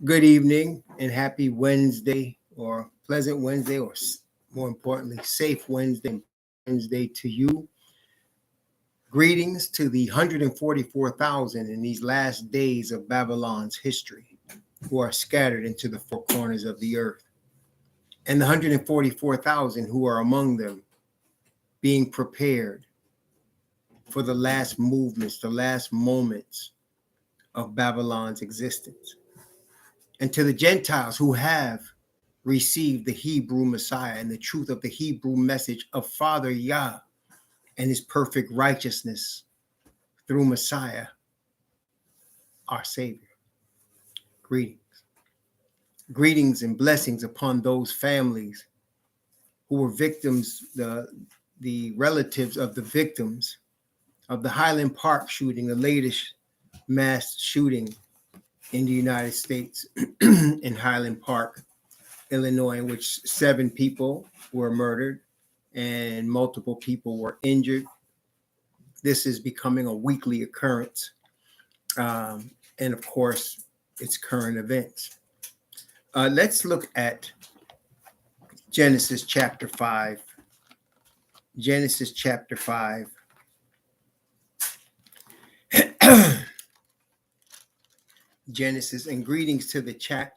Good evening and happy Wednesday, or pleasant Wednesday, or more importantly, safe Wednesday to you. Greetings to the 144,000 in these last days of Babylon's history who are scattered into the four corners of the earth, and the 144,000 who are among them being prepared for the last movements, the last moments of Babylon's existence. And to the Gentiles who have received the Hebrew Messiah and the truth of the Hebrew message of Father Yah and his perfect righteousness through Messiah, our Savior. Greetings. Greetings and blessings upon those families who were victims, the relatives of the victims of the Highland Park shooting, the latest mass shooting in the United States in Highland Park, Illinois, in which 7 people were murdered and multiple people were injured. This is becoming a weekly occurrence. And of course, it's current events. Let's look at Genesis chapter 5. Genesis chapter 5. Genesis, and greetings to the chat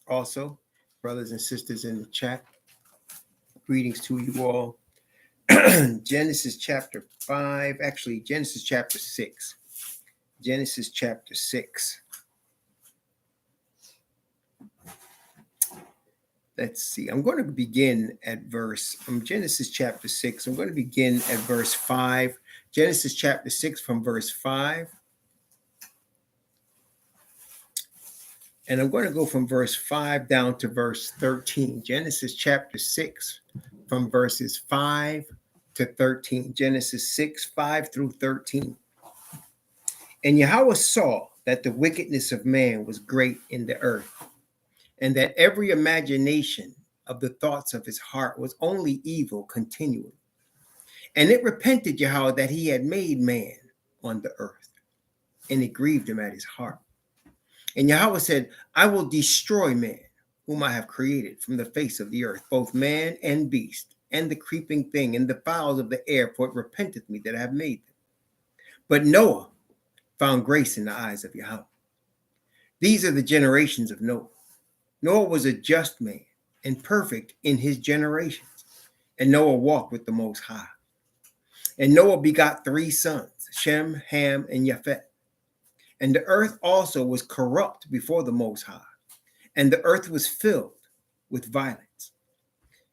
also, brothers and sisters in the chat. Greetings to you all. Genesis chapter 5, actually Genesis chapter 6. Genesis chapter 6. Let's see. I'm going to begin at Genesis chapter 6. I'm going to begin at verse 5. Genesis chapter 6 from verse 5. And I'm going to go from verse 5 down to verse 13. Genesis chapter 6 from verses 5 to 13. Genesis 6, 5 through 13. And Yahweh saw that the wickedness of man was great in the earth, and that every imagination of the thoughts of his heart was only evil continually. And it repented Yahweh that he had made man on the earth, and it grieved him at his heart. And Yahweh said, I will destroy man, whom I have created from the face of the earth, both man and beast, and the creeping thing, and the fowls of the air, for it repenteth me that I have made them. But Noah found grace in the eyes of Yahweh. These are the generations of Noah. Noah was a just man and perfect in his generations, and Noah walked with the Most High. And Noah begot 3 sons, Shem, Ham, and Japheth. And the earth also was corrupt before the Most High, and the earth was filled with violence.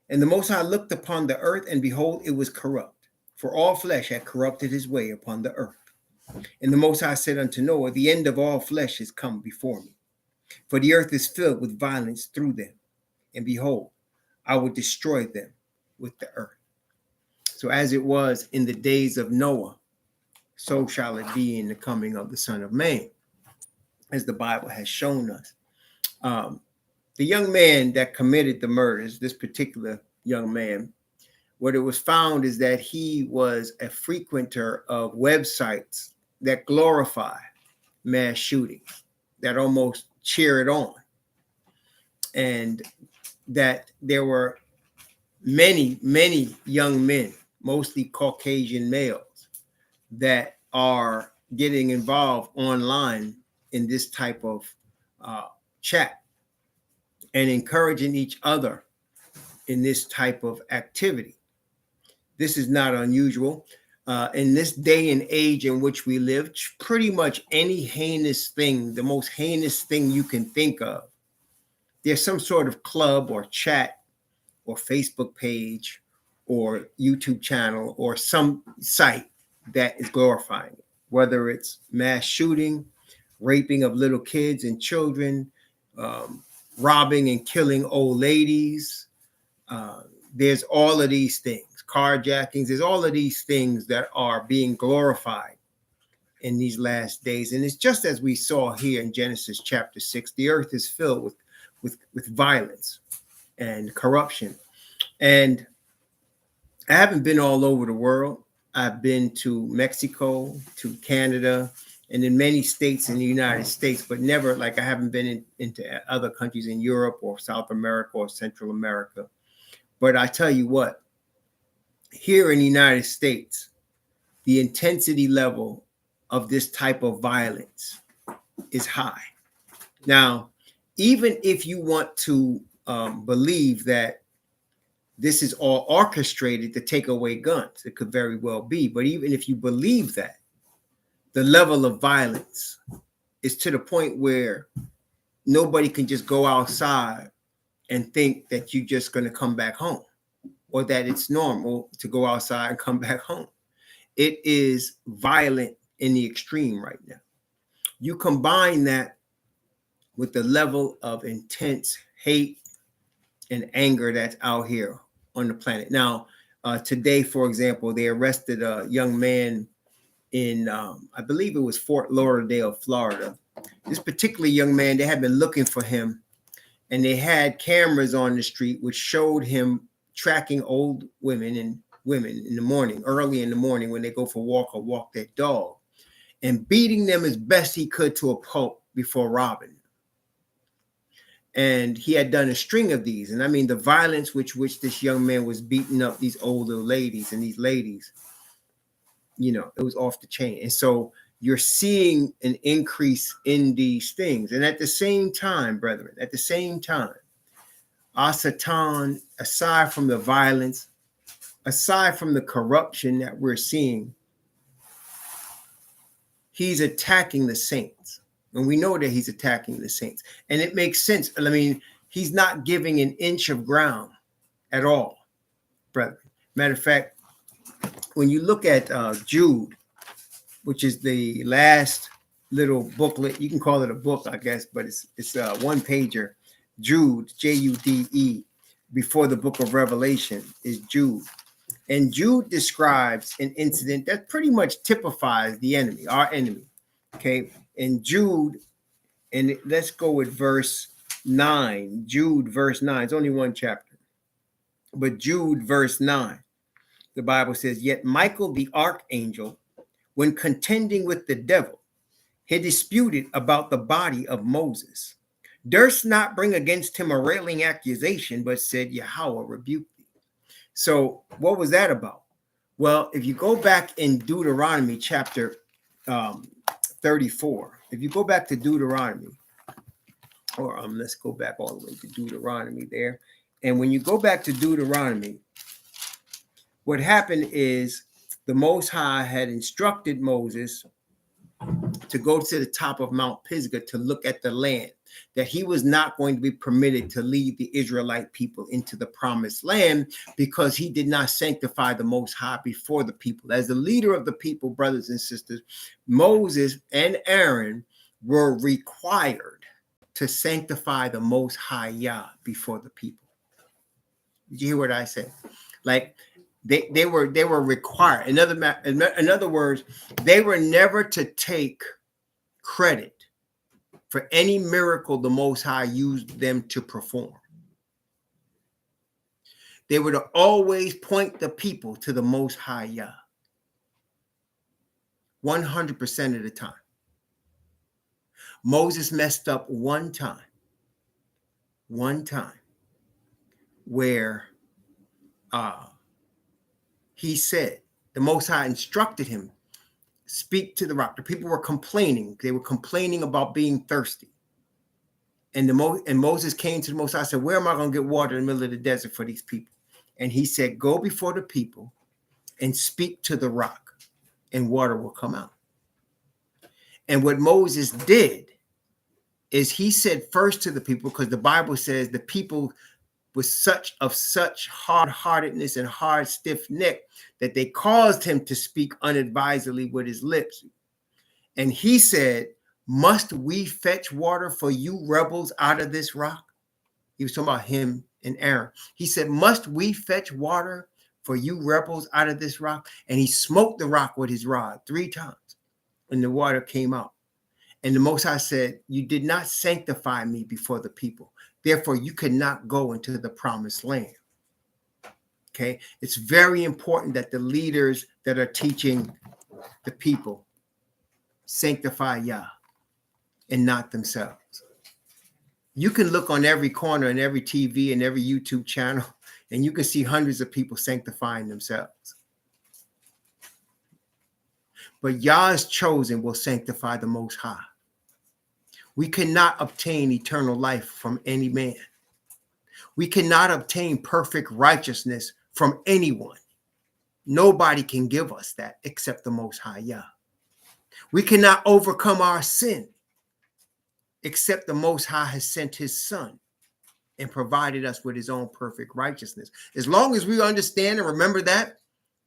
And the Most High looked upon the earth, and behold, it was corrupt, for all flesh had corrupted his way upon the earth. And the Most High said unto Noah, the end of all flesh is come before me, for the earth is filled with violence through them. And behold, I will destroy them with the earth. So as it was in the days of Noah, so shall it be in the coming of the Son of Man, as the Bible has shown us. The young man that committed the murders, this particular young man, what it was found is that he was a frequenter of websites that glorify mass shootings, that almost cheer it on, and that there were many young men, mostly Caucasian males, that are getting involved online in this type of chat and encouraging each other in this type of activity. This is not unusual. In this day and age in which we live, pretty much any heinous thing, the most heinous thing you can think of, there's some sort of club or chat or Facebook page or YouTube channel or some site that is glorifying it, whether it's mass shooting, raping of little kids and children, robbing and killing old ladies. There's all of these things, carjackings. There's all of these things that are being glorified in these last days. And it's just as we saw here in Genesis chapter 6, the earth is filled with violence and corruption. And I haven't been all over the world. I've been to Mexico, to Canada, and in many states in the United States, but never, like, I haven't been into other countries in Europe or South America or Central America. But I tell you what, here in the United States, the intensity level of this type of violence is high. Now, even if you want to believe that this is all orchestrated to take away guns, it could very well be. But even if you believe that, the level of violence is to the point where nobody can just go outside and think that you're just going to come back home, or that it's normal to go outside and come back home. It is violent in the extreme right now. You combine that with the level of intense hate and anger that's out here on the planet. Now, today, for example, they arrested a young man in, I believe it was Fort Lauderdale, Florida. This particular young man, they had been looking for him, and they had cameras on the street which showed him tracking old women in the morning, early in the morning, when they go for a walk or walk their dog, and beating them as best he could to a pulp before robbing them. And he had done a string of these. And I mean, the violence which this young man was beating up these older ladies, and these ladies, you know, it was off the chain. And so you're seeing an increase in these things. And at the same time, brethren, at the same time, our Satan, aside from the violence, aside from the corruption that we're seeing, he's attacking the saints. And we know that he's attacking the saints. And it makes sense. I mean, he's not giving an inch of ground at all, brethren. Matter of fact, when you look at Jude, which is the last little booklet, you can call it a book, I guess, but it's a one pager. Jude, Jude, before the book of Revelation is Jude. And Jude describes an incident that pretty much typifies the enemy, our enemy. Okay. And Jude, and let's go with verse 9. Jude, verse 9. It's only one chapter. But Jude, verse 9, the Bible says, "Yet Michael the archangel, when contending with the devil, he disputed about the body of Moses, durst not bring against him a railing accusation, but said, Yahweh rebuke thee." So what was that about? Well, if you go back in Deuteronomy chapter 34, if you go back to Deuteronomy, or let's go back all the way to Deuteronomy there. And when you go back to Deuteronomy, what happened is the Most High had instructed Moses to go to the top of Mount Pisgah to look at the land, that he was not going to be permitted to lead the Israelite people into the promised land because he did not sanctify the Most High before the people. As the leader of the people, brothers and sisters, Moses and Aaron were required to sanctify the Most High Yah before the people. Did you hear what I said? Like, they were required. In other words, they were never to take credit for any miracle the Most High used them to perform. They were to always point the people to the Most High Yah, 100% of the time. Moses messed up one time, where he said, the Most High instructed him, speak to the rock. The people were complaining. They were complaining about being thirsty. And Moses came to the Most High and said, where am I going to get water in the middle of the desert for these people? And he said, go before the people and speak to the rock, and water will come out. And what Moses did is he said first to the people, because the Bible says the people was such hard-heartedness and hard, stiff neck that they caused him to speak unadvisedly with his lips. And he said, must we fetch water for you rebels out of this rock? He was talking about him and Aaron. He said, must we fetch water for you rebels out of this rock? And he smote the rock with his rod 3 times, and the water came out. And the Most High said, you did not sanctify me before the people. Therefore, you cannot go into the promised land. Okay. It's very important that the leaders that are teaching the people sanctify Yah and not themselves. You can look on every corner and every TV and every YouTube channel, and you can see hundreds of people sanctifying themselves. But Yah's chosen will sanctify the Most High. We cannot obtain eternal life from any man. We cannot obtain perfect righteousness from anyone. Nobody can give us that except the Most High Yah. We cannot overcome our sin except the Most High has sent his Son and provided us with his own perfect righteousness. As long as we understand and remember that,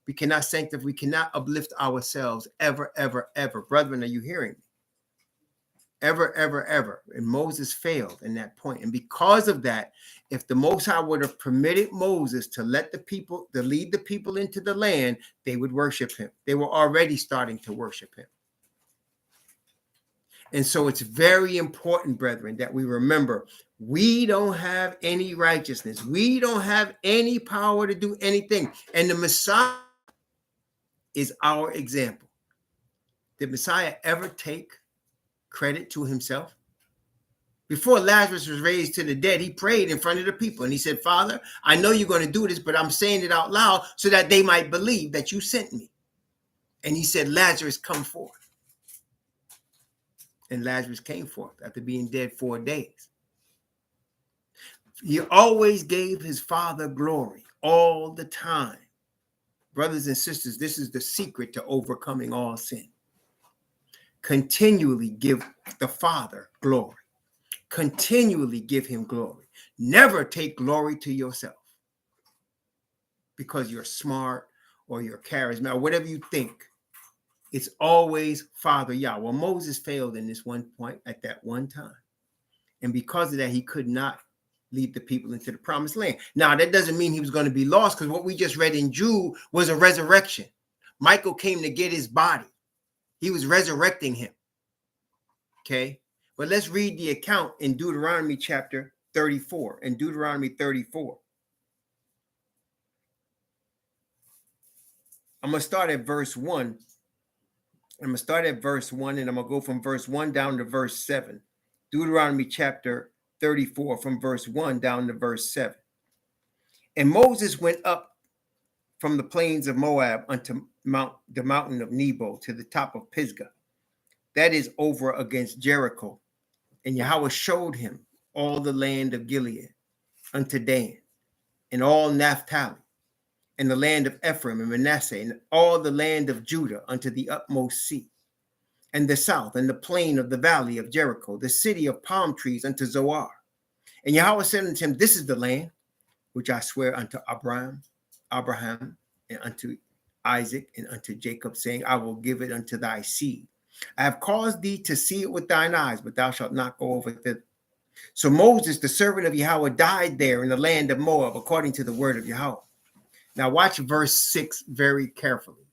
we cannot sanctify, we cannot uplift ourselves ever, ever, ever. Brethren, are you hearing me? Ever, ever, ever. And Moses failed in that point. And because of that, if the Most High would have permitted Moses to let the people, to lead the people into the land, they would worship him. They were already starting to worship him. And so it's very important, brethren, that we remember we don't have any righteousness. We don't have any power to do anything. And the Messiah is our example. Did Messiah ever take credit to himself? Before Lazarus was raised to the dead, he prayed in front of the people and he said, Father, I know you're going to do this, but I'm saying it out loud so that they might believe that you sent me. And he said, Lazarus, come forth. And Lazarus came forth after being dead 4 days. He always gave his Father glory all the time. Brothers and sisters, this is the secret to overcoming all sin. Continually give the Father glory. Continually give him glory. Never take glory to yourself because you're smart or you're charismatic or whatever you think. It's always Father Yah. Well, Moses failed in this one point at that one time. And because of that, he could not lead the people into the promised land. Now, that doesn't mean he was going to be lost, because what we just read in Jude was a resurrection. Michael came to get his body. He was resurrecting him. Okay? But let's read the account in Deuteronomy chapter 34. In Deuteronomy 34. I'm going to start at verse 1. I'm going to start at verse 1, and I'm going to go from verse 1 down to verse 7. Deuteronomy chapter 34, from verse 1 down to verse 7. And Moses went up from the plains of Moab unto the mountain of Nebo to the top of Pisgah, that is over against Jericho. And Yahweh showed him all the land of Gilead unto Dan, and all Naphtali, and the land of Ephraim and Manasseh, and all the land of Judah unto the utmost sea, and the south, and the plain of the valley of Jericho, the city of palm trees unto Zoar. And Yahweh said unto him, this is the land which I swear unto Abraham, and unto Isaac, and unto Jacob, saying, I will give it unto thy seed. I have caused thee to see it with thine eyes, but thou shalt not go over thither. So Moses, the servant of Yahweh, died there in the land of Moab, according to the word of Yahweh. Now watch verse 6 very carefully.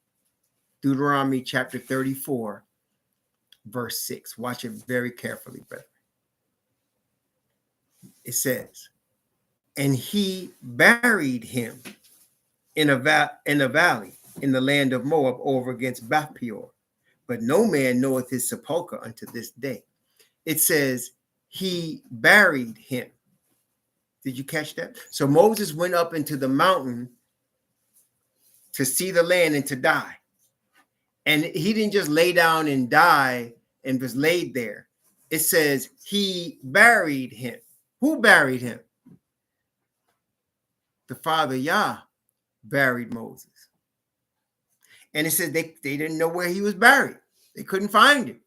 Deuteronomy chapter 34, verse 6. Watch it very carefully, brother. It says, and he buried him in a valley in the land of Moab over against Beth Peor. But no man knoweth his sepulchre unto this day. It says he buried him. Did you catch that? So Moses went up into the mountain to see the land and to die. And he didn't just lay down and die and was laid there. It says he buried him. Who buried him? The Father Yah buried Moses. And it said they didn't know where he was buried. They couldn't find him.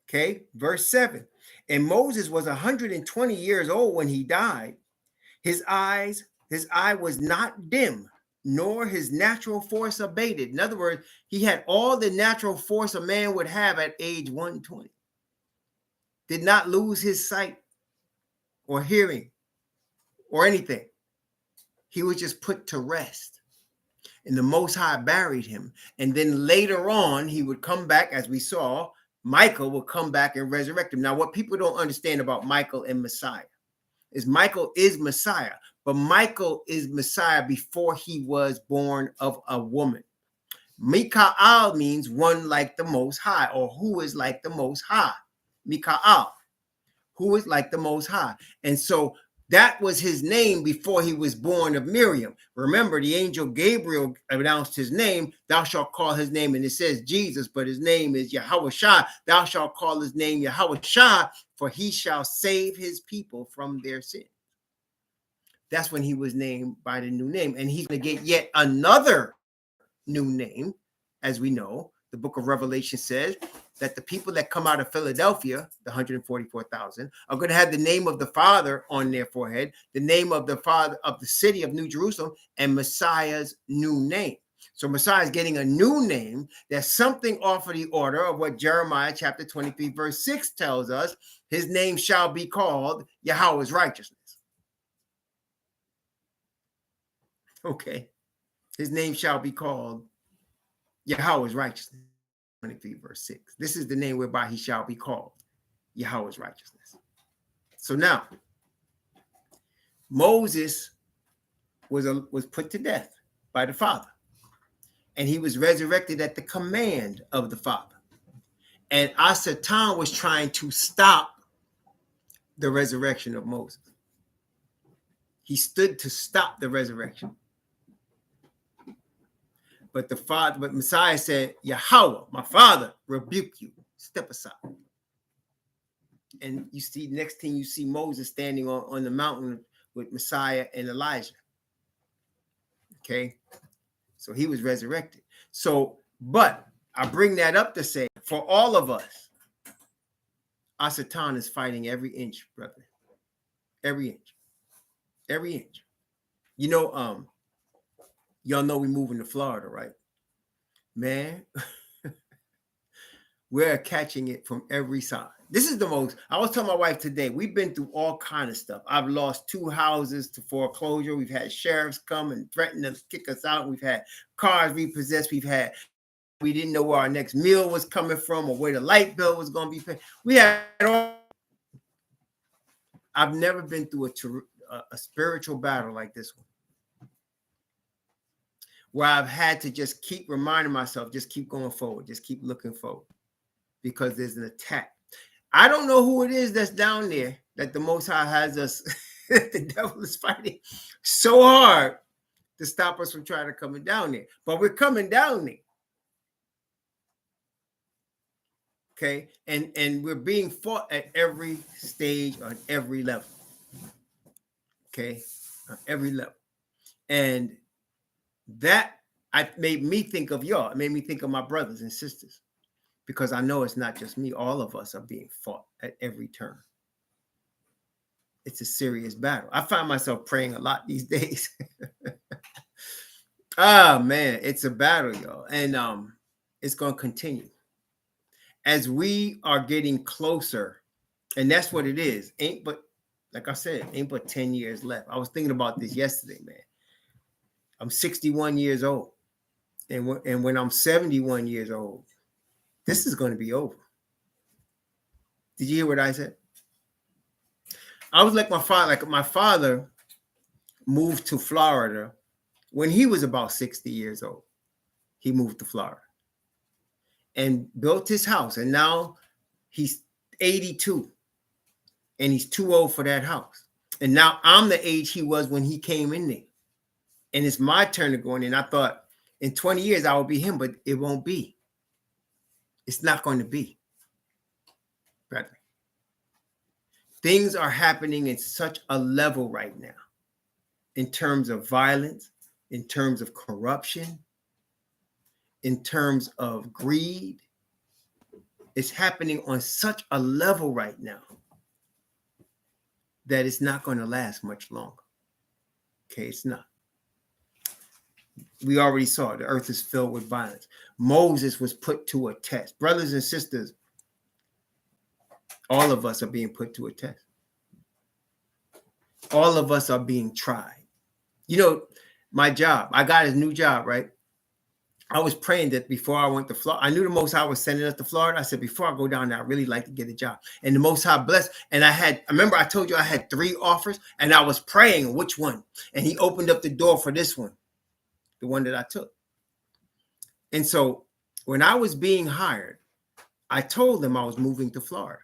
Okay, verse 7. And Moses was 120 years old when he died. His eye was not dim, nor his natural force abated. In other words, he had all the natural force a man would have at age 120. Did not lose his sight or hearing or anything. He was just put to rest. And the Most High buried him. And then later on, he would come back, as we saw, Michael will come back and resurrect him. Now, what people don't understand about Michael and Messiah is Michael is Messiah, but Michael is Messiah before he was born of a woman. Mikael means one like the Most High, or who is like the Most High. Mikael, who is like the Most High. And so that was his name before he was born of Miriam. Remember, the angel Gabriel announced his name. Thou shalt call his name, and it says Jesus, but his name is Yahushua. Thou shalt call his name Yahushua, for he shall save his people from their sin. That's when he was named by the new name. And he's going to get yet another new name. As we know, the book of Revelation says that the people that come out of Philadelphia, the 144,000, are going to have the name of the Father on their forehead, the name of the Father of the city of New Jerusalem, and Messiah's new name. So Messiah is getting a new name. That's something off of the order of what Jeremiah chapter 23, verse 6 tells us. His name shall be called Yahweh's righteousness. Okay. His name shall be called Yahweh's righteousness. 23 verse 6. This is the name whereby he shall be called Yahweh's righteousness. So now, Moses was put to death by the Father. And he was resurrected at the command of the Father. And Satan was trying to stop the resurrection of Moses. He stood to stop the resurrection. But Messiah said, Yahweh, my Father, rebuke you. Step aside. And you see, next thing you see Moses standing on the mountain with Messiah and Elijah. Okay. So he was resurrected. So, but I bring that up to say, for all of us, Satan is fighting every inch, brother. Every inch. Every inch. You know, y'all know we're moving to Florida, right? Man, we're catching it from every side. This is the most, I was telling my wife today, we've been through all kind of stuff. I've lost 2 houses to foreclosure. We've had sheriffs come and threaten to kick us out. We've had cars repossessed. We didn't know where our next meal was coming from or where the light bill was going to be paid. We had all. I've never been through a spiritual battle like this one, where I've had to just keep reminding myself, just keep going forward, just keep looking forward, because there's an attack. I don't know who it is that's down there that the Most High has us, the devil is fighting so hard to stop us from trying to come down there. But we're coming down there. Okay, and we're being fought at every stage, on every level. Okay, on every level. And that made me think of y'all. It made me think of my brothers and sisters, because I know it's not just me. All of us are being fought at every turn. It's a serious battle. I find myself praying a lot these days. Man, it's a battle, y'all. And it's going to continue. As we are getting closer, and that's what it is. Like I said, ain't but 10 years left. I was thinking about this yesterday, man. I'm 61 years old. And when I'm 71 years old, this is going to be over. Did you hear what I said? I was like my father. Like my father moved to Florida when he was about 60 years old. He moved to Florida and built his house. And now he's 82 and he's too old for that house. And now I'm the age he was when he came in there. And it's my turn to go in. And I thought in 20 years I will be him, but it won't be. It's not going to be. Brother. Things are happening at such a level right now in terms of violence, in terms of corruption, in terms of greed. It's happening on such a level right now that it's not going to last much longer. Okay, it's not. We already saw it. The earth is filled with violence. Moses was put to a test. Brothers and sisters, all of us are being put to a test. All of us are being tried. You know, my job, I got a new job, right? I was praying that before I went to Florida, I knew the Most High was sending us to Florida. I said, before I go down there, I really like to get a job. And the Most High blessed. And I remember I told you I had 3 offers and I was praying which one. And he opened up the door for this one, the one that I took. And so when I was being hired, I told them I was moving to Florida.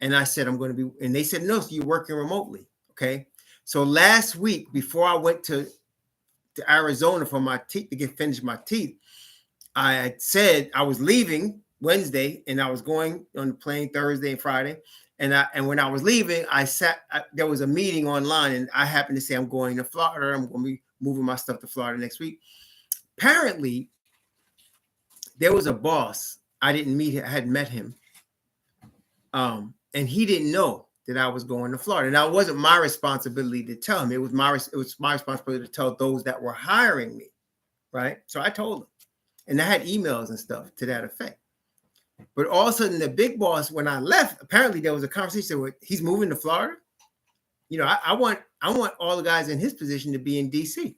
And I said, I'm going to be, and they said, no, so you're working remotely. Okay. So last week, before I went to Arizona for my teeth to get finished my teeth, I had said I was leaving Wednesday and I was going on the plane Thursday and Friday. And when I was leaving, there was a meeting online and I happened to say, I'm going to Florida. I'm going to be moving my stuff to Florida next week. Apparently, there was a boss. I didn't meet him. I hadn't met him. And he didn't know that I was going to Florida. Now, it wasn't my responsibility to tell him. It was my responsibility to tell those that were hiring me, right? So I told him. And I had emails and stuff to that effect. But all of a sudden, the big boss, when I left, apparently there was a conversation where he's moving to Florida. You know, I want all the guys in his position to be in DC.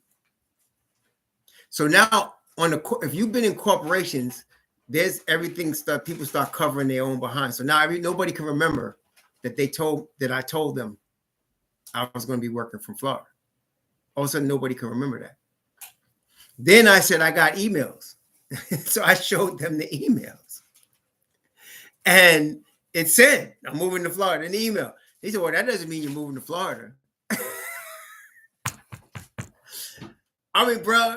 So now, if you've been in corporations, there's everything people start covering their own behind. So now nobody can remember that I told them I was going to be working from Florida. All of a sudden, nobody can remember that. Then I said I got emails. So I showed them the emails. And it said, I'm moving to Florida in the email. He said, well, that doesn't mean you're moving to Florida. I mean, bro,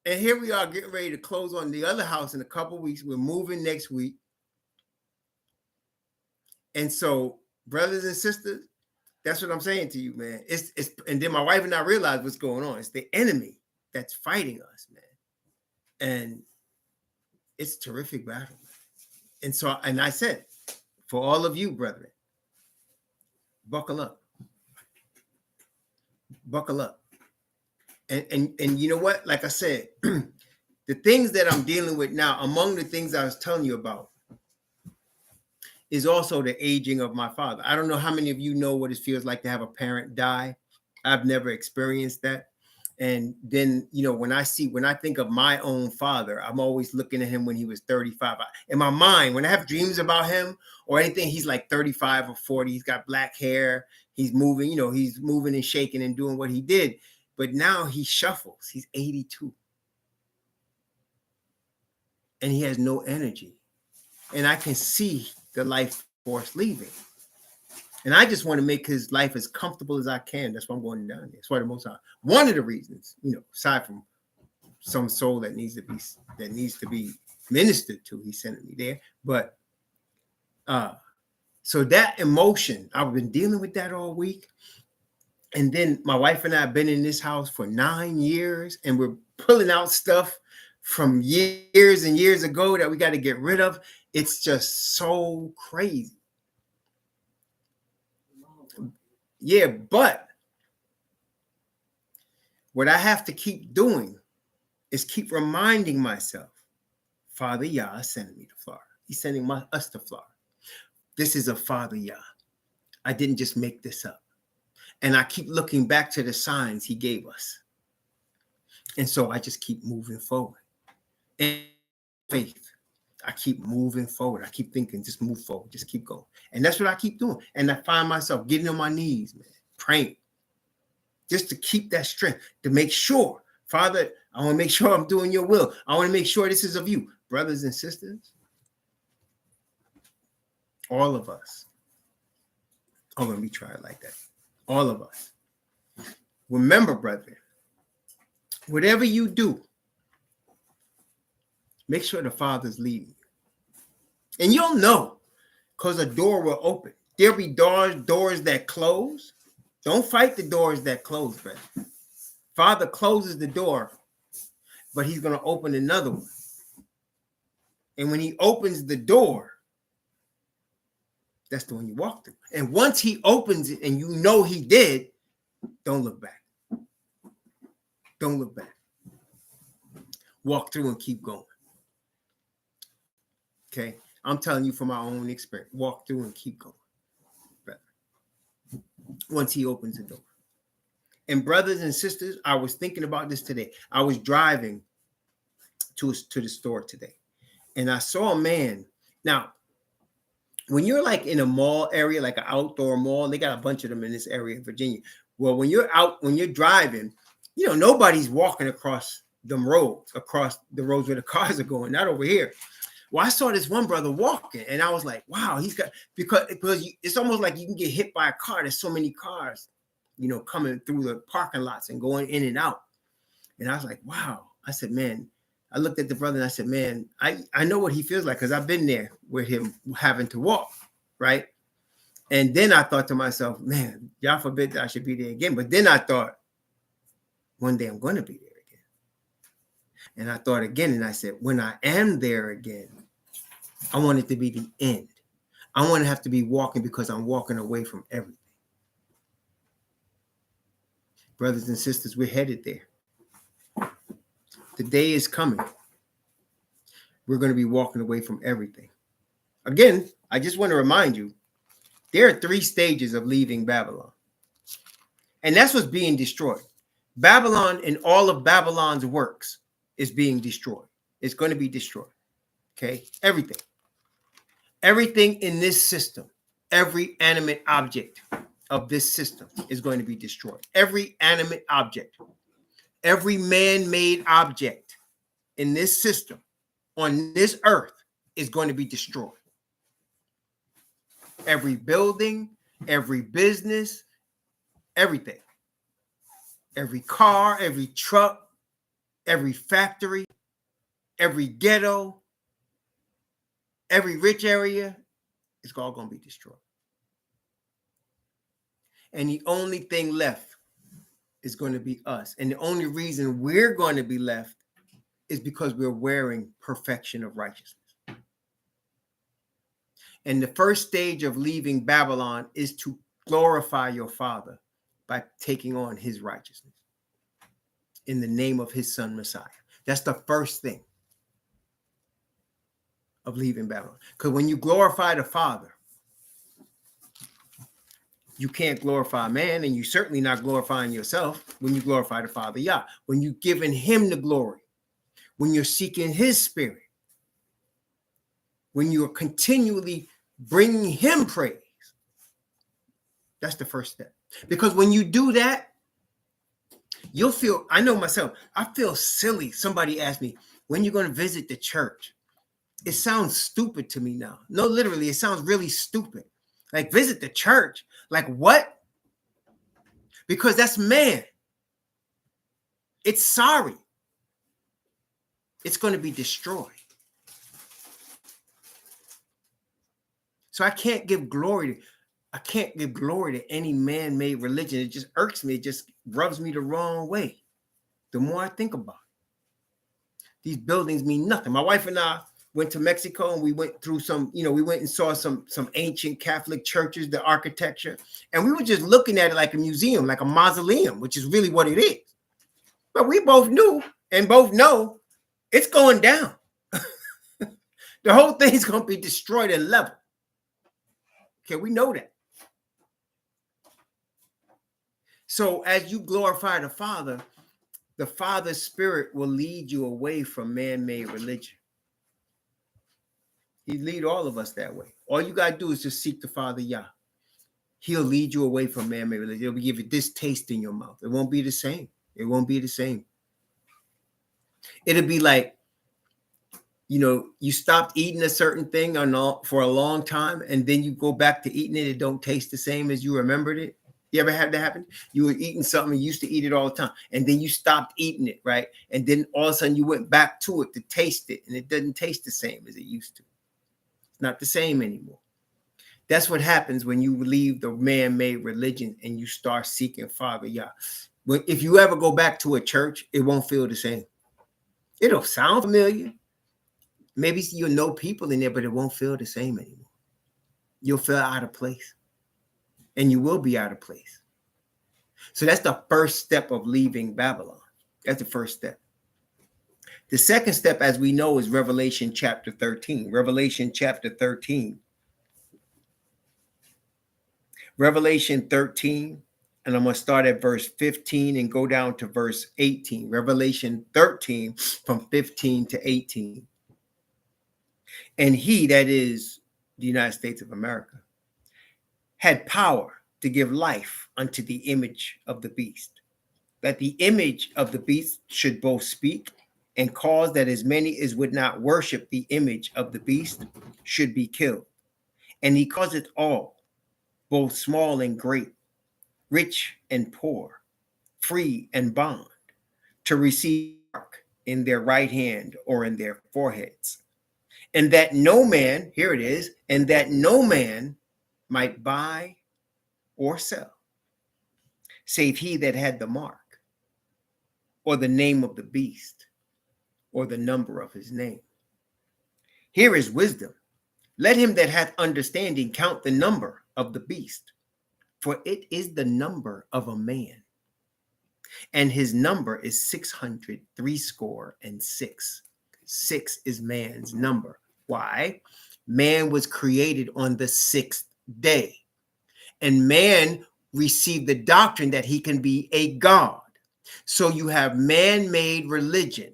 and here we are getting ready to close on the other house in a couple of weeks. We're moving next week. And so, brothers and sisters, that's what I'm saying to you, man. And then my wife and I realized what's going on. It's the enemy that's fighting us, man. And it's a terrific battle. And so, and I said, for all of you, brethren, buckle up. Buckle up. And you know what? Like I said, the things that I'm dealing with now, among the things I was telling you about, is also the aging of my father. I don't know how many of you know what it feels like to have a parent die. I've never experienced that. And then, you know, when I think of my own father, I'm always looking at him when he was 35. In my mind, when I have dreams about him or anything, he's like 35 or 40. He's got black hair. He's moving, he's moving and shaking and doing what he did. But now he shuffles. He's 82. And he has no energy. And I can see the life force leaving. And I just want to make his life as comfortable as I can. That's why I'm going down there. That's why one of the reasons, aside from some soul that needs to be ministered to, he sent me there. But so that emotion, I've been dealing with that all week. And then my wife and I have been in this house for 9 years, and we're pulling out stuff from years and years ago that we got to get rid of. It's just so crazy. Yeah, but what I have to keep doing is keep reminding myself, Father Yah is sending me to Florida. He's sending us to Florida. This is a Father Yah. I didn't just make this up. And I keep looking back to the signs he gave us. And so I just keep moving forward. And faith, I keep moving forward. I keep thinking, just move forward, just keep going. And that's what I keep doing. And I find myself getting on my knees, man, praying, just to keep that strength, to make sure, Father, I want to make sure I'm doing your will. I want to make sure this is of you. Brothers and sisters, all of us. Oh, let me try it like that. All of us. Remember, brethren, whatever you do, make sure the Father's leading you. And you'll know, because a door will open. There'll be doors that close. Don't fight the doors that close, brethren. Father closes the door, but he's going to open another one. And when he opens the door, that's the one you walk through. And once he opens it and you know he did, don't look back. Don't look back. Walk through and keep going. Okay? I'm telling you from my own experience. Walk through and keep going. Brother. Once he opens the door. And brothers and sisters, I was thinking about this today. I was driving to the store today. And I saw a man. Now, when you're like in a mall area, like an outdoor mall, they got a bunch of them in this area in Virginia. Well, when you're driving, nobody's walking across them roads, across the roads where the cars are going, not over here. Well, I saw this one brother walking, and I was like, wow, he's got, because it's almost like you can get hit by a car. There's so many cars, coming through the parking lots and going in and out. And I was like, wow. I said, man, I looked at the brother and I said, man, I know what he feels like, because I've been there with him having to walk, right? And then I thought to myself, man, God forbid that I should be there again. But then I thought, one day I'm going to be there again. And I thought again, and I said, when I am there again, I want it to be the end. I want to have to be walking, because I'm walking away from everything. Brothers and sisters, we're headed there. The day is coming. We're going to be walking away from everything. Again, I just want to remind you, there are 3 stages of leaving Babylon. And that's what's being destroyed. Babylon and all of Babylon's works is being destroyed. It's going to be destroyed. Okay? Everything. Everything in this system, every animate object of this system is going to be destroyed. Every animate object, every man-made object in this system on this earth is going to be destroyed. Every building, every business, everything. Every car, every truck, every factory, every ghetto, every rich area, it's all going to be destroyed. And the only thing left is going to be us. And the only reason we're going to be left is because we're wearing perfection of righteousness. And the first stage of leaving Babylon is to glorify your Father by taking on his righteousness in the name of his Son, Messiah. That's the first thing of leaving Babylon. Because when you glorify the Father, you can't glorify man, and you're certainly not glorifying yourself when you glorify the Father, Yah. When you're giving him the glory, when you're seeking his spirit, when you're continually bringing him praise, that's the first step. Because when you do that, you'll feel, I know myself, I feel silly. Somebody asked me, when you're going to visit the church? It sounds stupid to me now. No, literally, it sounds really stupid. Like, visit the church. Like, what? Because that's man. It's sorry. It's going to be destroyed. So I can't give glory to any man-made religion. It just irks me. It just rubs me the wrong way. The more I think about it, these buildings mean nothing. My wife and I went to Mexico, and we went through some, we went and saw some ancient Catholic churches, the architecture, and we were just looking at it like a museum, like a mausoleum, which is really what it is. But we both knew and both know it's going down. The whole thing's going to be destroyed and leveled. Okay, we know that. So as you glorify the Father's Spirit will lead you away from man-made religion. He'd lead all of us that way. All you got to do is just seek the Father, Yah. He'll lead you away from man-made religion. He'll give you this taste in your mouth. It won't be the same. It won't be the same. It'll be like, you stopped eating a certain thing for a long time, and then you go back to eating it. It don't taste the same as you remembered it. You ever had that happen? You were eating something, you used to eat it all the time, and then you stopped eating it, right? And then all of a sudden you went back to it to taste it, and it doesn't taste the same as it used to. It's not the same anymore. That's what happens when you leave the man-made religion and you start seeking Father Yah. If you ever go back to a church, it won't feel the same. It'll sound familiar. Maybe you'll know people in there, but it won't feel the same anymore. You'll feel out of place. And you will be out of place. So that's the first step of leaving Babylon. That's the first step. The second step, as we know, is Revelation chapter 13. Revelation chapter 13. Revelation 13, and I'm going to start at verse 15 and go down to verse 18. Revelation 13 from 15 to 18. And he, that is the United States of America, had power to give life unto the image of the beast, that the image of the beast should both speak and cause that as many as would not worship the image of the beast should be killed. And he causeth all, both small and great, rich and poor, free and bond, to receive a mark in their right hand or in their foreheads. And that no man, here it is, and that no man might buy or sell, save he that had the mark, or the name of the beast, or the number of his name. Here is wisdom. Let him that hath understanding count the number of the beast, for it is the number of a man, and his number is 666. 6 is man's number. Why? Man was created on the 6th day, and man received the doctrine that he can be a god. So you have man-made religion,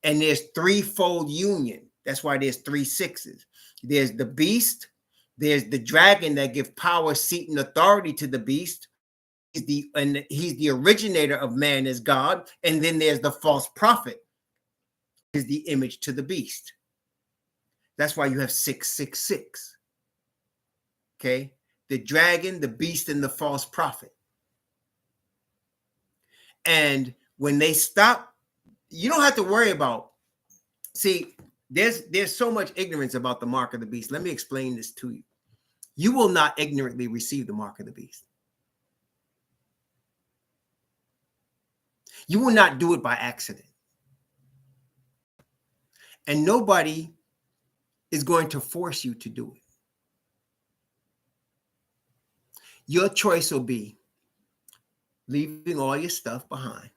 and there's threefold union. That's why there's 3 6s. There's the beast, there's the dragon that gives power, seat, and authority to the beast. He's the originator of man as God. And then there's the false prophet, is the image to the beast. That's why you have 666. Okay, the dragon, the beast, and the false prophet. And when they stop, you don't have to worry about. See, there's so much ignorance about the mark of the beast. Let me explain this to you. You will not ignorantly receive the mark of the beast. You will not do it by accident. And nobody is going to force you to do it. Your choice will be leaving all your stuff behind,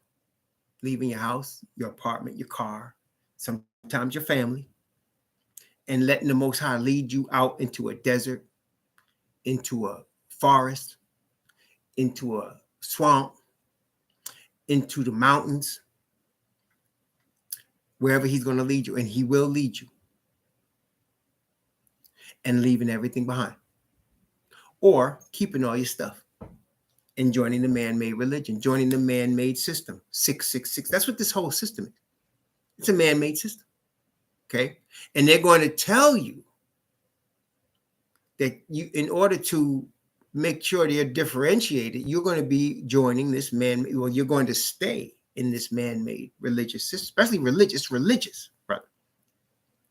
leaving your house, your apartment, your car, sometimes your family, and letting the Most High lead you out into a desert, into a forest, into a swamp, into the mountains, wherever he's going to lead you, and he will lead you, and leaving everything behind, or keeping all your stuff and joining the man-made religion, joining the man-made system, 666. That's what this whole system is. It's a man-made system, okay? And they're going to tell you that you, in order to make sure they're differentiated, you're going to be joining this well, you're going to stay in this man-made religious system, especially religious, brother.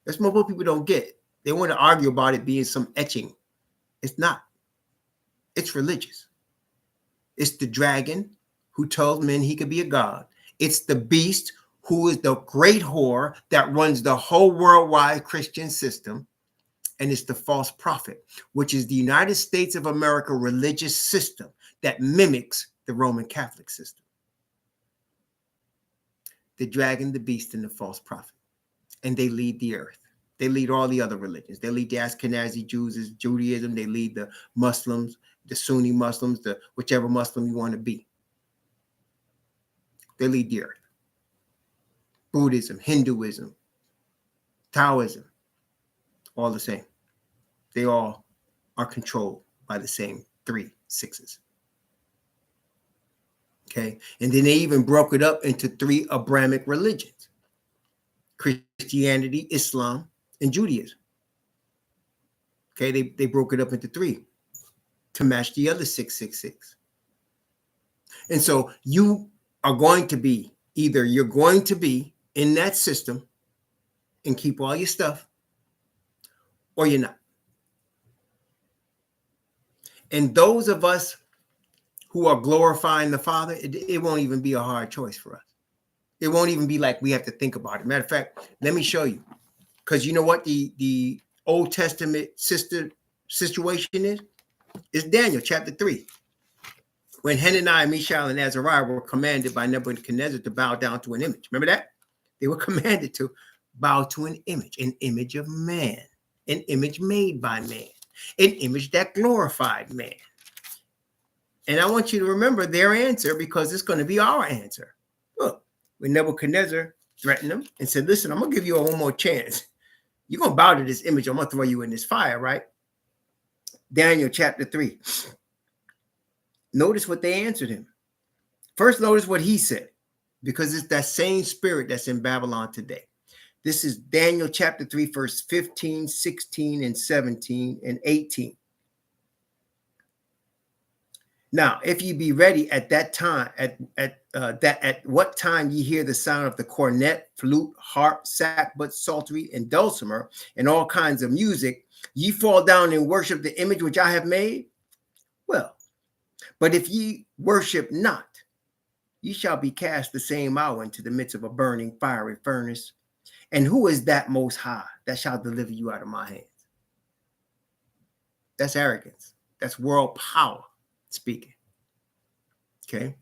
That's what most people don't get. They want to argue about it being some etching. It's not. It's religious. It's the dragon who told men he could be a god. It's the beast who is the great whore that runs the whole worldwide Christian system. And it's the false prophet, which is the United States of America religious system that mimics the Roman Catholic system. The dragon, the beast, and the false prophet. And they lead the earth. They lead all the other religions. They lead the Ashkenazi Jews, Judaism. They lead the Muslims, the Sunni Muslims, the whichever Muslim you want to be. They lead the earth. Buddhism, Hinduism, Taoism, all the same. They all are controlled by the same 3 6s. Okay. And then they even broke it up into 3 Abrahamic religions: Christianity, Islam, and Judaism. Okay. They broke it up into 3 to match the other 666. And so you are going to be you're going to be in that system and keep all your stuff, or you're not. And those of us who are glorifying the Father, it won't even be a hard choice for us. It won't even be like we have to think about it. Matter of fact, let me show you. Because you know what the Old Testament situation is? It's Daniel chapter 3. When Hananiah, Mishael, and Azariah were commanded by Nebuchadnezzar to bow down to an image. Remember that? They were commanded to bow to an image of man, an image made by man, an image that glorified man. And I want you to remember their answer, because it's going to be our answer. Look, when Nebuchadnezzar threatened them and said, listen, I'm going to give you one more chance. You're going to bow to this image. I'm going to throw you in this fire, right? Daniel chapter 3. Notice what they answered him. First, notice what he said, because it's that same spirit that's in Babylon today. This is Daniel chapter 3, verse 15, 16, and 17, and 18. Now, if ye be ready at that time, at what time ye hear the sound of the cornet, flute, harp, sackbut, psaltery, and dulcimer, and all kinds of music, ye fall down and worship the image which I have made? Well, but if ye worship not, ye shall be cast the same hour into the midst of a burning fiery furnace. And who is that most high that shall deliver you out of my hands? That's arrogance. That's world power speaking. Okay.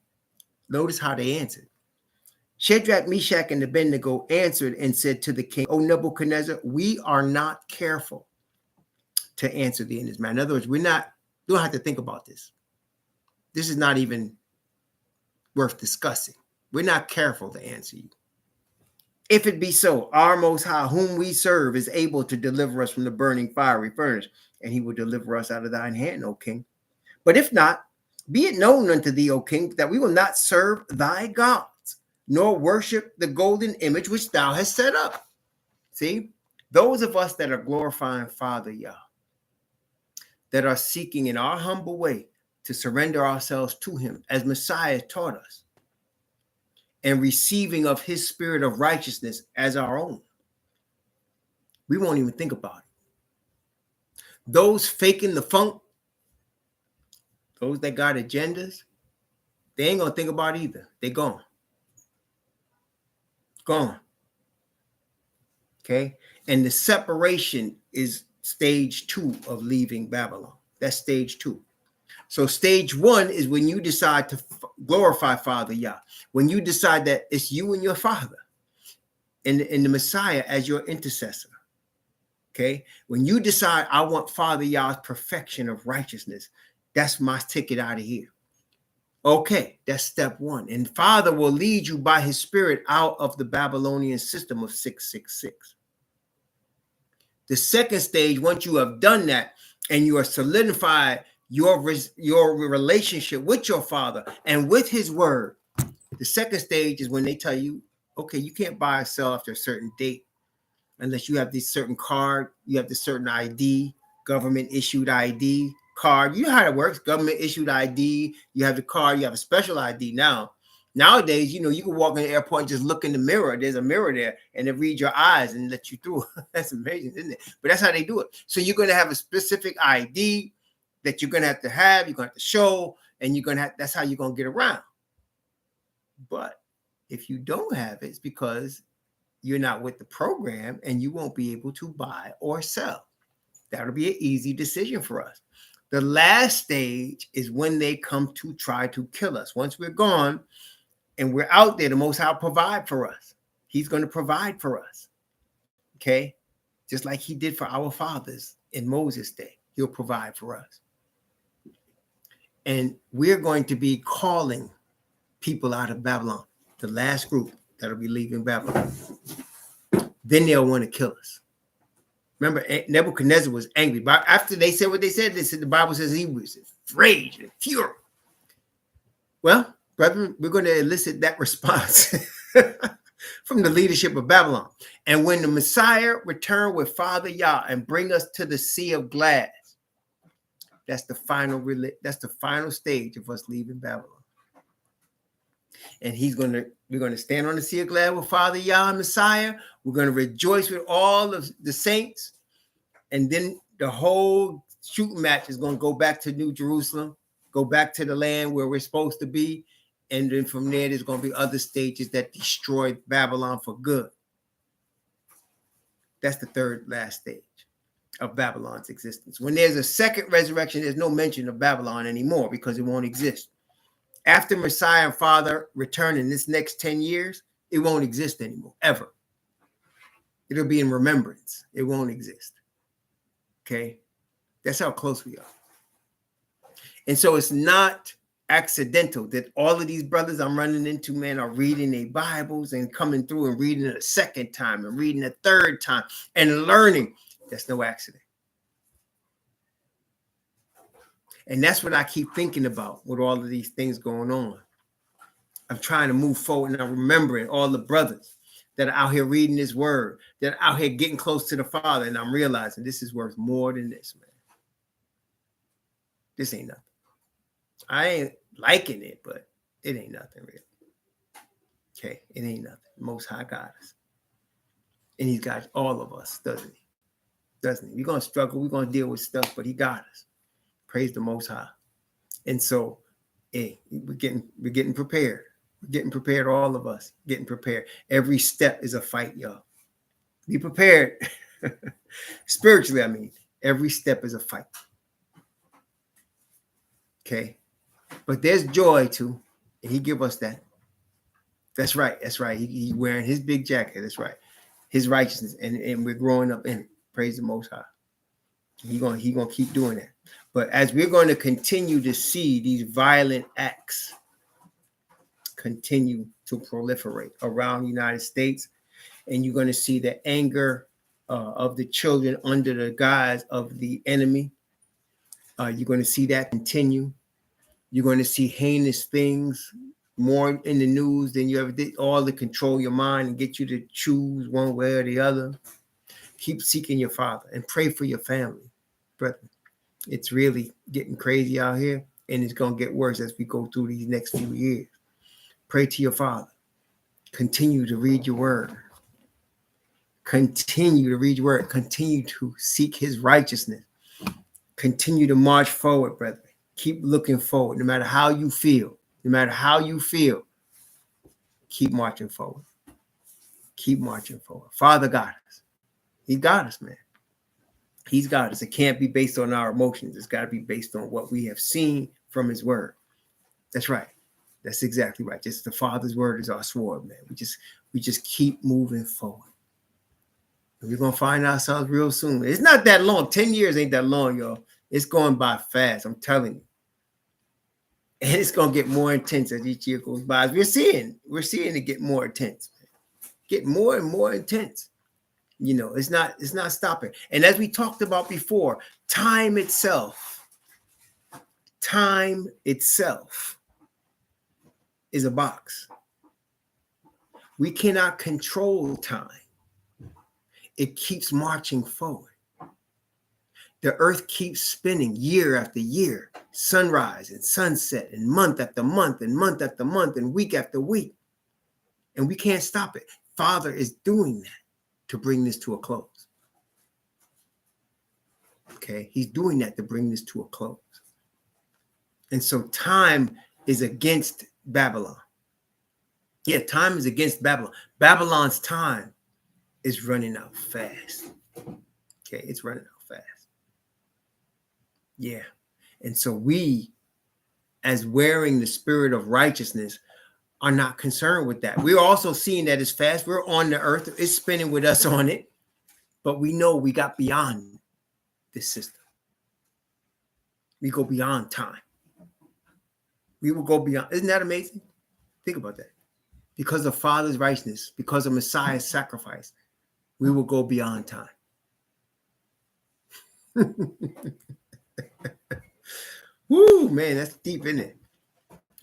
Notice how they answered. Shadrach, Meshach, and Abednego answered and said to the king, O Nebuchadnezzar, we are not careful to answer thee in this manner. In other words, we don't have to think about this. This is not even worth discussing. We're not careful to answer you. If it be so, our Most High, whom we serve, is able to deliver us from the burning fiery furnace, and he will deliver us out of thine hand, O king. But if not, be it known unto thee, O king, that we will not serve thy gods, nor worship the golden image which thou hast set up. See, those of us that are glorifying Father Yah, that are seeking in our humble way to surrender ourselves to him, as Messiah taught us, and receiving of his spirit of righteousness as our own, we won't even think about it. Those faking the funk, those that got agendas, they ain't gonna think about it either. They gone. Gone. Okay? And the separation is stage 2 of leaving Babylon. That's stage 2. So stage 1 is when you decide to glorify Father Yah. When you decide that it's you and your Father and the Messiah as your intercessor. Okay? When you decide, I want Father Yah's perfection of righteousness, that's my ticket out of here. Okay, that's step 1. And Father will lead you by his spirit out of the Babylonian system of 666. The second stage, once you have done that and you are solidified your relationship with your Father and with his word, the second stage is when they tell you, okay, you can't buy or sell after a certain date unless you have this certain card, you have this certain ID, government issued ID card. You know how it works, government issued ID, you have the card, you have a special ID now. Nowadays, you can walk in the airport and just look in the mirror. There's a mirror there and it reads your eyes and let you through. That's amazing, isn't it? But that's how they do it. So you're going to have a specific ID that you're going to have, you're going to have to show, and that's how you're going to get around. But if you don't have it, it's because you're not with the program and you won't be able to buy or sell. That'll be an easy decision for us. The last stage is when they come to try to kill us. Once we're gone and we're out there, the Most High will provide for us. He's going to provide for us. Okay? Just like he did for our fathers in Moses' day. He'll provide for us. And we're going to be calling people out of Babylon, the last group that'll be leaving Babylon. Then they'll want to kill us. Remember, Nebuchadnezzar was angry. But after they said what they said, the Bible says he was rage and fury. Well, brethren, we're going to elicit that response from the leadership of Babylon. And when the Messiah return with Father Yah and bring us to the sea of glass, that's the final stage of us leaving Babylon. And we're going to stand on the sea of glass with Father Yah and Messiah. We're going to rejoice with all of the saints. And then the whole shooting match is going to go back to New Jerusalem, go back to the land where we're supposed to be. And then from there's going to be other stages that destroy Babylon for good. That's the third last stage of Babylon's existence. When there's a second resurrection, there's no mention of Babylon anymore because it won't exist. After Messiah and Father return in this next 10 years, it won't exist anymore, ever. It'll be in remembrance. It won't exist. Okay? That's how close we are. And so it's not accidental that all of these brothers I'm running into, man, are reading their Bibles and coming through and reading it a second time and reading a third time and learning. That's no accident. And that's what I keep thinking about with all of these things going on. I'm trying to move forward, and I'm remembering all the brothers that are out here reading this word, that are out here getting close to the Father, and I'm realizing this is worth more than this, man. This ain't nothing. I ain't liking it, but it ain't nothing real. Okay, it ain't nothing. Most High got us. And he's got all of us, doesn't he? Doesn't he? We're going to struggle. We're going to deal with stuff, but he got us. Praise the Most High. And so, hey, we're getting prepared. We're getting prepared, all of us, getting prepared. Every step is a fight, y'all. Be prepared. Spiritually, I mean, every step is a fight. Okay? But there's joy, too. And he give us that. That's right. That's right. He wearing his big jacket. That's right. His righteousness. And we're growing up in it. Praise the Most High. He gonna keep doing that. But as we're going to continue to see these violent acts continue to proliferate around the United States, and you're going to see the anger of the children under the guise of the enemy, you're going to see that continue. You're going to see heinous things more in the news than you ever did, all to control your mind and get you to choose one way or the other. Keep seeking your Father and pray for your family, brethren. It's really getting crazy out here, and it's going to get worse as we go through these next few years. Pray to your Father. Continue to read your word. Continue to read your word. Continue to seek his righteousness. Continue to march forward, brethren. Keep looking forward, no matter how you feel. No matter how you feel, keep marching forward. Keep marching forward. Father got us. He got us, man. He's got us. It can't be based on our emotions. It's got to be based on what we have seen from his word. That's right. That's exactly right. Just the Father's word is our sword, man. We just keep moving forward. And we're going to find ourselves real soon. It's not that long. 10 years ain't that long, y'all. It's going by fast. I'm telling you. And it's going to get more intense as each year goes by. As we're seeing it get more intense, man. Get more and more intense. You know, it's not stopping. And as we talked about before, time itself is a box. We cannot control time. It keeps marching forward. The earth keeps spinning year after year, sunrise and sunset, and month after month, and month after month, and week after week. And we can't stop it. Father is doing that to bring this to a close. Okay, he's doing that to bring this to a close. And so time is against Babylon. Yeah, time is against Babylon. Babylon's time is running out fast. Okay, it's running out fast. Yeah. And so we, as wearing the spirit of righteousness, are not concerned with that. We're also seeing that it's fast. We're on the earth. It's spinning with us on it. But we know we got beyond this system. We go beyond time. We will go beyond. Isn't that amazing? Think about that. Because of Father's righteousness, because of Messiah's sacrifice, we will go beyond time. Woo, man, that's deep, isn't it?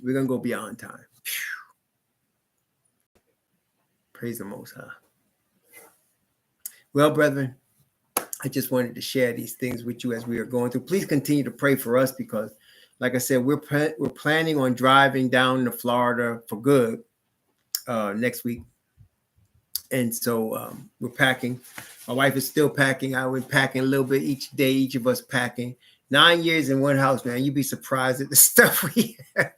We're going to go beyond time. Praise the Most High. Well, brethren, I just wanted to share these things with you as we are going through. Please continue to pray for us because, like I said, we're planning on driving down to Florida for good next week. And so we're packing. My wife is still packing. I was packing a little bit each day, each of us packing. 9 years in one house, man. You'd be surprised at the stuff we have.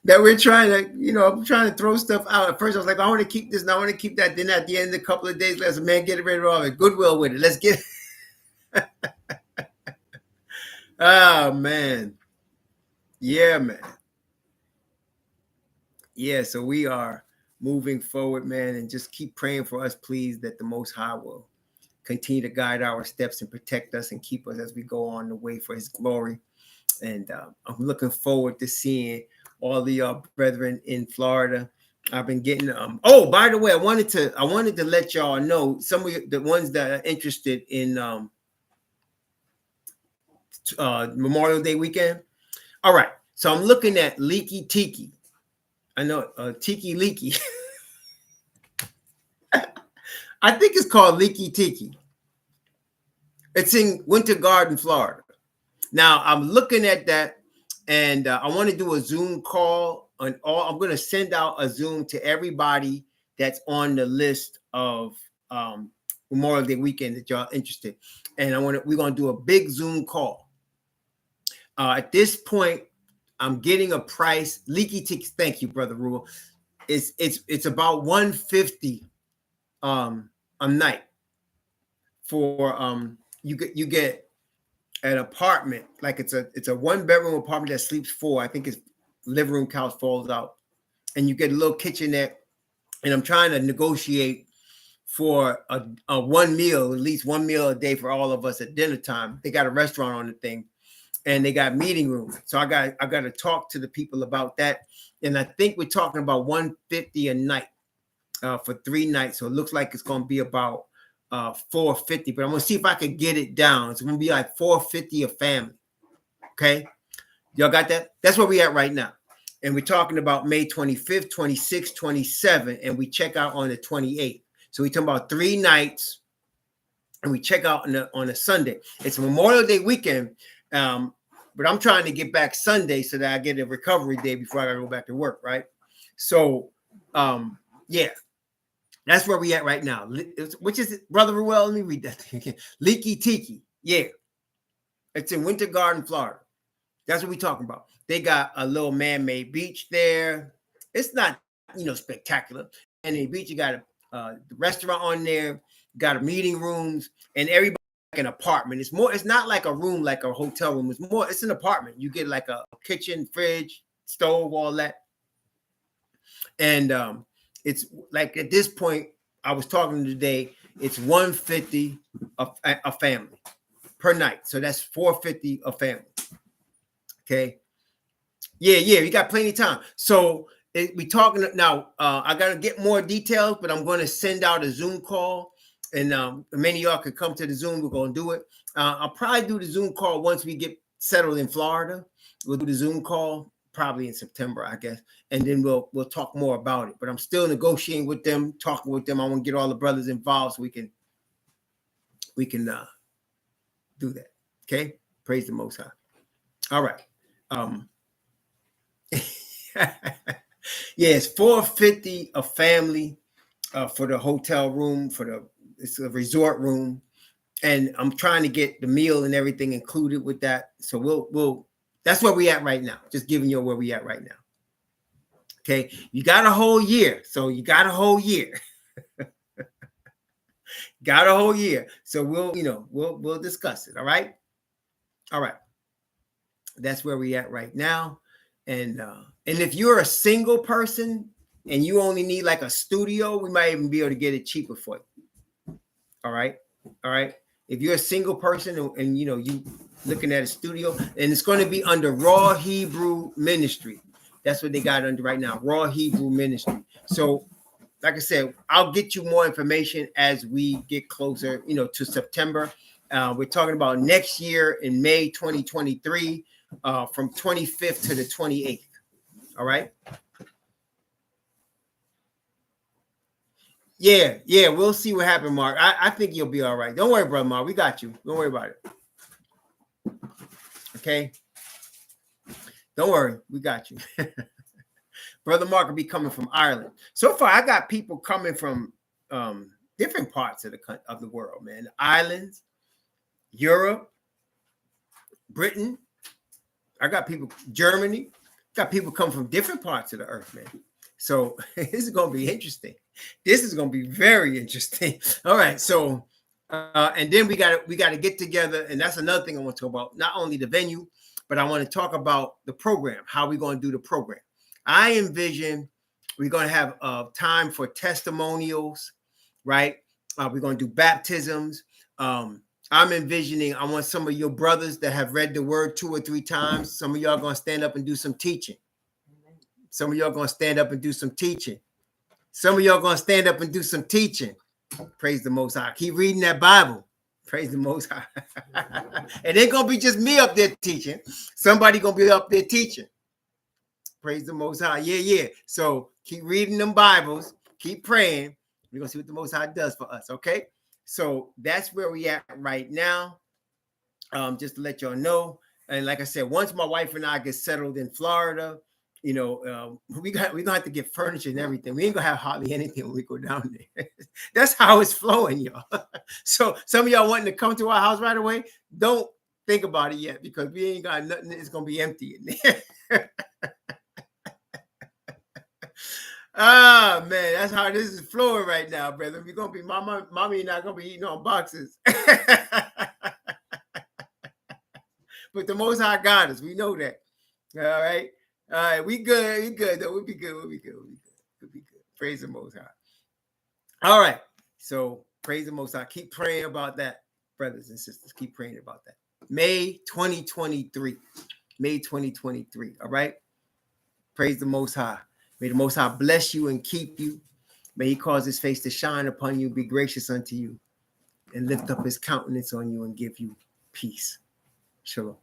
That we're trying to, I'm trying to throw stuff out. At first, I was like, I want to keep this and I want to keep that. Then at the end of a couple of days, let's man, get rid of all of it. Goodwill with it. Let's get it. Oh, man. Yeah, man. Yeah, so we are moving forward, man, and just keep praying for us, please, that the Most High will continue to guide our steps and protect us and keep us as we go on the way for his glory. And I'm looking forward to seeing all the brethren in Florida. I've been getting oh, by the way, I wanted to let y'all know some of the ones that are interested in Memorial Day weekend. All right, so I'm looking at Leaky Tiki. I know Tiki Leaky. I think it's called Leaky Tiki. It's in Winter Garden, Florida. Now I'm looking at that, and I want to do a Zoom call on all. I'm going to send out a Zoom to everybody that's on the list of Memorial Day weekend that y'all interested, and we're going to do a big Zoom call. At this point, I'm getting a price. Leaky Tiki, thank you, Brother Rule. It's about $150 a night for you get an apartment, like it's a 1-bedroom apartment that sleeps 4. I think it's living room, couch falls out, and you get a little kitchenette. And I'm trying to negotiate for a one meal, at least one meal a day for all of us at dinner time. They got a restaurant on the thing, and they got meeting room. So I got to talk to the people about that. And I think we're talking about $150 a night for 3 nights. So it looks like it's going to be about $450, but I'm gonna see if I can get it down. It's gonna be like $450 a family. Okay, y'all got that? That's where we at right now, and we're talking about May 25th, 26th, 27th, and we check out on the 28th. So we're talking about 3 nights, and we check out on a Sunday. It's Memorial Day weekend, but I'm trying to get back Sunday so that I get a recovery day before I gotta go back to work. Right? So, yeah. That's where we at right now. Which is it, Brother Ruel? Let me read that thing again. Leaky Tiki. Yeah. It's in Winter Garden, Florida. That's what we're talking about. They got a little man-made beach there. It's not, spectacular. And the beach, you got a restaurant on there, got a meeting rooms, and everybody like an apartment. It's not like a room, like a hotel room. It's an apartment. You get like a kitchen, fridge, stove, all that. And it's like at this point, I was talking today, it's $150 a family per night. So that's $450 a family. Okay. Yeah, you got plenty of time. So we talking now. I got to get more details, but I'm going to send out a Zoom call, and many of y'all could come to the Zoom. We're going to do it. I'll probably do the Zoom call once we get settled in Florida. We'll do the Zoom call probably in September, I guess, and then we'll talk more about it. But I'm still negotiating with them, talking with them. I want to get all the brothers involved so we can do that. Okay, praise the Most High. All right. Yeah, it's $450 a family for the hotel room, it's a resort room, and I'm trying to get the meal and everything included with that. So we'll that's where we at right now. Just giving you where we at right now. Okay, you got a whole year, so you got a whole year. Got a whole year, so we'll discuss it. All right. That's where we at right now. And if you're a single person and you only need like a studio, we might even be able to get it cheaper for you. All right. If you're a single person and you looking at a studio, and it's going to be under Raw Hebrew Ministry. That's what they got under right now, Raw Hebrew Ministry. So, like I said, I'll get you more information as we get closer, to September. We're talking about next year in May 2023, from 25th to the 28th. All right. Yeah, we'll see what happens, Mark. I think you'll be all right. Don't worry, brother Mark. We got you. Don't worry about it. Okay. Don't worry, we got you. Brother Mark will be coming from Ireland. So far, I got people coming from different parts of the world, man. Islands, Europe, Britain. I got people, Germany. Got people come from different parts of the earth, man. So this is going to be interesting. This is going to be very interesting. All right. So, and then we got to get together. And that's another thing I want to talk about. Not only the venue, but I want to talk about the program, how we're going to do the program. I envision we're going to have time for testimonials, right? We're going to do baptisms. I'm envisioning, I want some of your brothers that have read the word 2 or 3 times. Some of y'all going to stand up and do some teaching. Some of y'all going to stand up and do some teaching. Some of y'all going to stand up and do some teaching. Praise the Most High. Keep reading that Bible. Praise the Most High. It ain't going to be just me up there teaching. Somebody going to be up there teaching. Praise the Most High. Yeah. So keep reading them Bibles. Keep praying. We're going to see what the Most High does for us, okay? So that's where we at right now. Just to let y'all know. And like I said, once my wife and I get settled in Florida, you know, we're gonna have to get furniture and everything. We ain't gonna have hardly anything when we go down there. That's how it's flowing, y'all. So some of y'all wanting to come to our house right away, don't think about it yet, because we ain't got nothing. It's gonna be empty in there. Ah, man, that's how this is flowing right now, brother. We're gonna be mommy and I gonna be eating on boxes. But the Most High got us. We know that. All right. We good. We good. Though. We'll be good. We'll be good. Praise the Most High. All right. So praise the Most High. Keep praying about that, brothers and sisters. Keep praying about that. May 2023. May 2023. All right. Praise the Most High. May the Most High bless you and keep you. May he cause his face to shine upon you, be gracious unto you, and lift up his countenance on you and give you peace. Shalom.